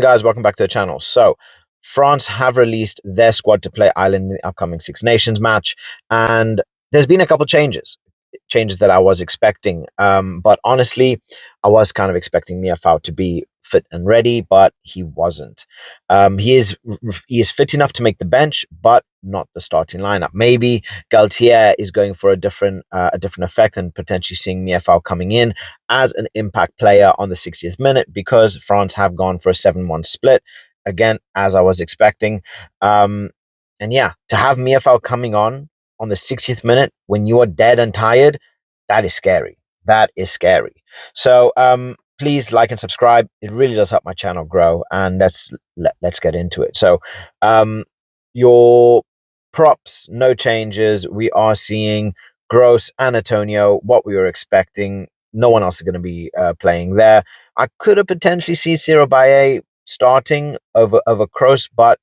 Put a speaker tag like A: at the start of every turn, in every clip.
A: morning, guys. Welcome back to the channel. So, France have released their squad to play Ireland in the upcoming Six Nations match, and there's been a couple changes that I was expecting. But honestly, I was kind of expecting Miafau to be fit and ready, but he wasn't. He is fit enough to make the bench, but not the starting lineup. Maybe Galtier is going for a different effect and potentially seeing Miafau coming in as an impact player on the 60th minute, because France have gone for a 7-1 split again, as I was expecting. And yeah, to have Miafau coming on the 60th minute when you are dead and tired, that is scary. That is scary. So please like and subscribe. It really does help my channel grow. And let's get into it. So your props, no changes. We are seeing Gross and Antonio, what we were expecting. No one else is going to be playing there. I could have potentially seen Ciro Baye starting over Kroos, but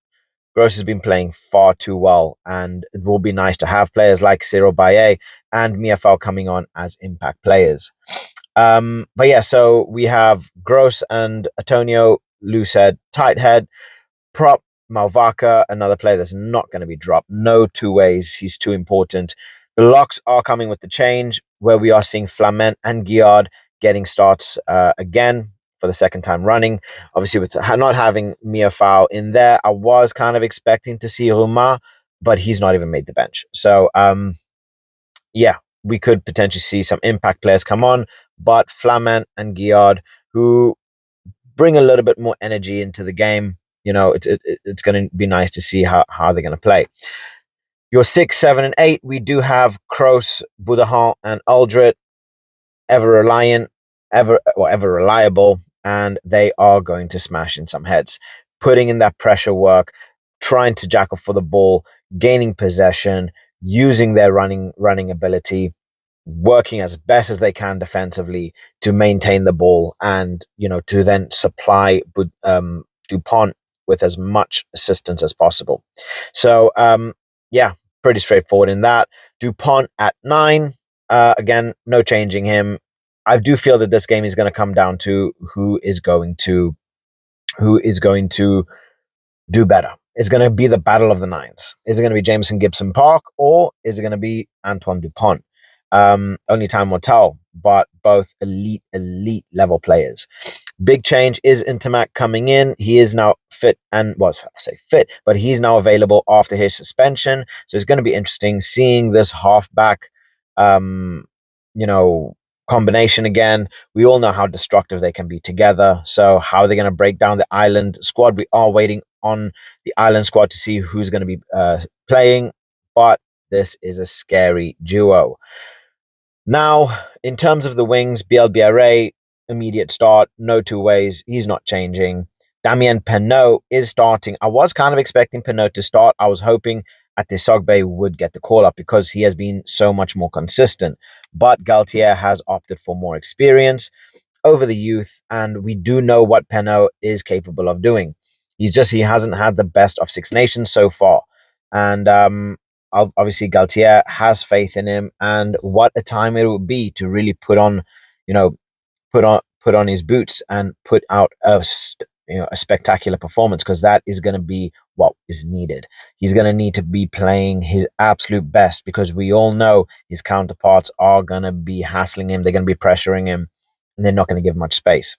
A: Gross has been playing far too well, and it will be nice to have players like Ciro Baye and Miafau coming on as impact players. But yeah, so we have Gross and Antonio, loose head, tight head, prop, Malvaca, another player that's not going to be dropped. No two ways. He's too important. The locks are coming with the change, where we are seeing Flament and Guillard getting starts again for the second time running. Obviously, with not having Miafau in there, I was kind of expecting to see Ruma, but he's not even made the bench. So, yeah, we could potentially see some impact players come on, but Flament and Guillard, who bring a little bit more energy into the game, you know, it's going to be nice to see how they're going to play. Your 6, 7, and 8, we do have Kroos, Boudahan, and Aldrit, ever reliant, ever reliable, and they are going to smash in some heads, putting in that pressure work, trying to jack off for the ball, gaining possession, using their running ability, working as best as they can defensively to maintain the ball, and to then supply Dupont with as much assistance as possible. So yeah, pretty straightforward in that. Dupont at 9, again, no changing him. I do feel that this game is going to come down to who is going to do better. It's going to be the battle of the nines. Is it going to be Jameson Gibson Park, or is it going to be Antoine Dupont? Only time will tell, but both elite level players. Big change is Ntamack coming in. He is now fit, and I say fit, but he's now available after his suspension. So it's going to be interesting seeing this halfback, combination again. We all know how destructive they can be together. So how are they going to break down the Ireland squad? We are waiting on the Ireland squad to see who's going to be playing, but this is a scary duo. Now, in terms of the wings, BLBRA, immediate start, no two ways. He's not changing. Ntamack Penaud is starting. I was kind of expecting Penaud to start. I was hoping Atisogbe would get the call up because he has been so much more consistent. But Galtier has opted for more experience over the youth, and we do know what Penaud is capable of doing. He hasn't had the best of Six Nations so far. And obviously Galtier has faith in him, and what a time it would be to really put on his boots and put out a spectacular performance, because that is going to be what is needed. He's going to need to be playing his absolute best, because we all know his counterparts are going to be hassling him. They're going to be pressuring him, and they're not going to give much space.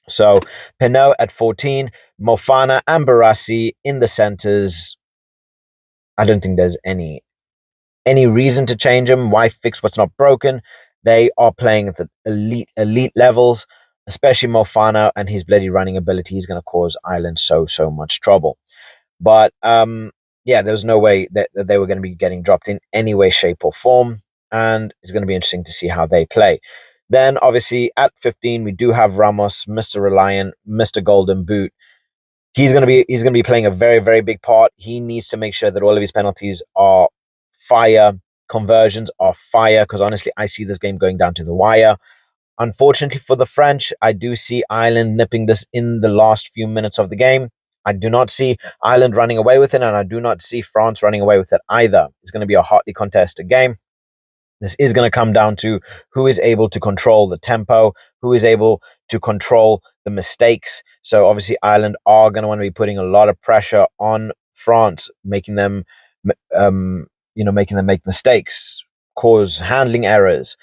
A: So Penaud at 14, Mofana and Barassi in the centers. I don't think there's any reason to change them. Why fix what's not broken? They are playing at the elite levels, especially Mofana, and his bloody running ability is going to cause Ireland so much trouble. But yeah, there was no way that they were going to be getting dropped in any way, shape, or form, and it's going to be interesting to see how they play. Then, obviously, at 15, we do have Ramos, Mr. Reliant, Mr. Golden Boot. He's going to be playing a very, very big part. He needs to make sure that all of his penalties are fire, conversions are fire, because honestly, I see this game going down to the wire. Unfortunately for the French, I do see Ireland nipping this in the last few minutes of the game. I do not see Ireland running away with it, and I do not see France running away with it either. It's going to be a hotly contested game. This is going to come down to who is able to control the tempo, who is able to control the mistakes. So obviously Ireland are going to want to be putting a lot of pressure on France, making them, making them make mistakes, cause handling errors,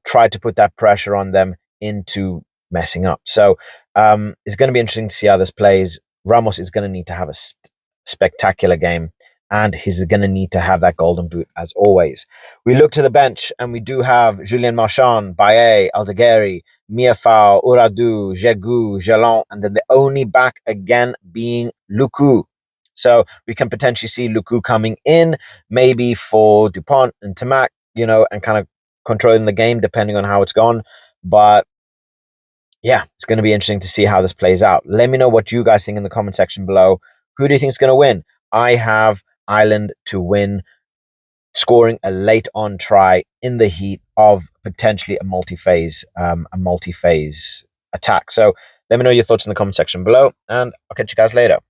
A: try to put that pressure on them into messing up. So it's going to be interesting to see how this plays. Ramos is going to need to have a spectacular game, and he's going to need to have that golden boot as always. We look to the bench, and we do have Julien Marchand, Baillet, Aldegheri, Miafao, Uradu, Jegu, Jalon, and then the only back again being Luku. So we can potentially see Luku coming in, maybe for Dupont and Ntamack, and kind of controlling the game depending on how it's gone. But yeah, it's going to be interesting to see how this plays out. Let me know what you guys think in the comment section below. Who do you think is going to win? I have Ireland to win, scoring a late on try in the heat of potentially a multi-phase attack. So let me know your thoughts in the comment section below, and I'll catch you guys later.